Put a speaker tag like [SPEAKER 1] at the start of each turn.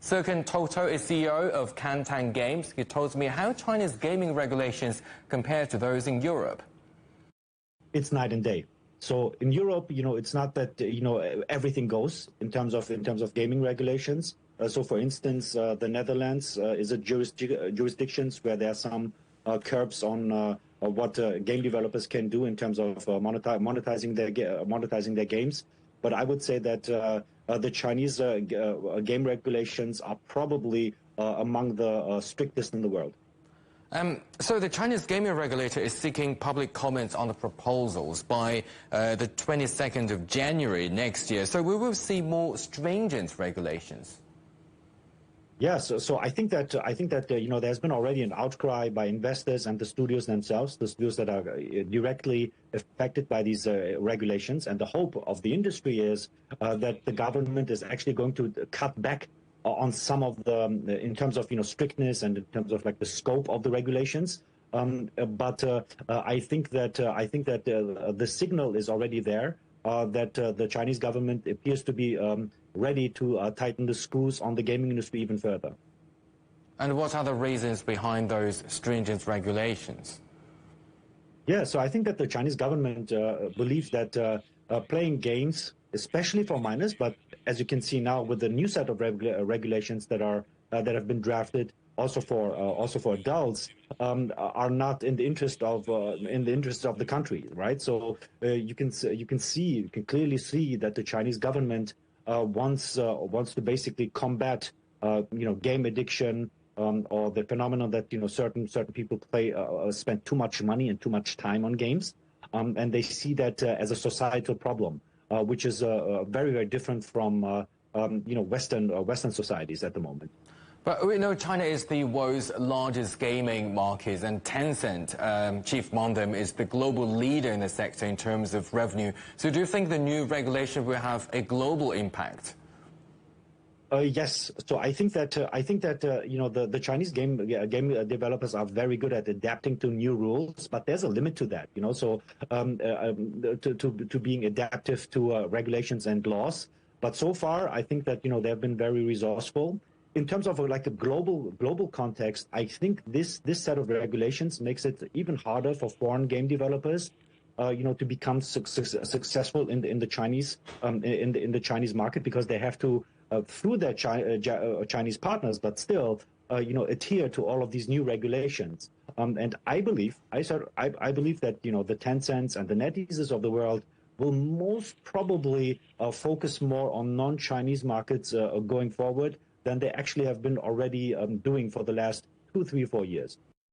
[SPEAKER 1] Serkan Toto is CEO of Kantan Games. He told me how China's gaming regulations compare to those in Europe.
[SPEAKER 2] It's night and day. So in Europe, it's not that everything goes in terms of gaming regulations. So for instance, the Netherlands is a jurisdictions where there are some curbs on what game developers can do in terms of monetizing their games. But I would say that the Chinese game regulations are probably among the strictest in the world.
[SPEAKER 1] So the Chinese gaming regulator is seeking public comments on the proposals by the 22nd of January next year. So we will see more stringent regulations.
[SPEAKER 2] Yes, so I think that there's been already an outcry by investors and the studios themselves, the studios that are directly affected by these regulations. And the hope of the industry is that the government is actually going to cut back on some of the, in terms of strictness and in terms of like the scope of the regulations. But I think that the signal is already there. That the Chinese government appears to be ready to tighten the screws on the gaming industry even further.
[SPEAKER 1] And what are the reasons behind those stringent regulations?
[SPEAKER 2] Yeah, so I think that the Chinese government believes that playing games, especially for minors, but as you can see now with the new set of regulations that have been drafted, also for adults, are not in the interest of the country, right? So you can clearly see that the Chinese government wants to basically combat game addiction, or the phenomenon that certain people spend too much money and too much time on games, and they see that as a societal problem, which is very, very different from Western societies at the moment.
[SPEAKER 1] But we know China is the world's largest gaming market, and Tencent, chief among them, is the global leader in the sector in terms of revenue. So do you think the new regulation will have a global impact?
[SPEAKER 2] Yes. So I think that the Chinese game developers are very good at adapting to new rules, but there's a limit to that. So to being adaptive to regulations and laws. But so far, I think that they've been very resourceful. In terms of like a global context, I think this set of regulations makes it even harder for foreign game developers, to become successful in the Chinese in the Chinese market, because they have to through their Chinese partners, but still adhere to all of these new regulations. And I believe that the Tencents and the NetEases of the world will most probably focus more on non-Chinese markets going forward than they actually have been already doing for the last 2, 3, 4 years.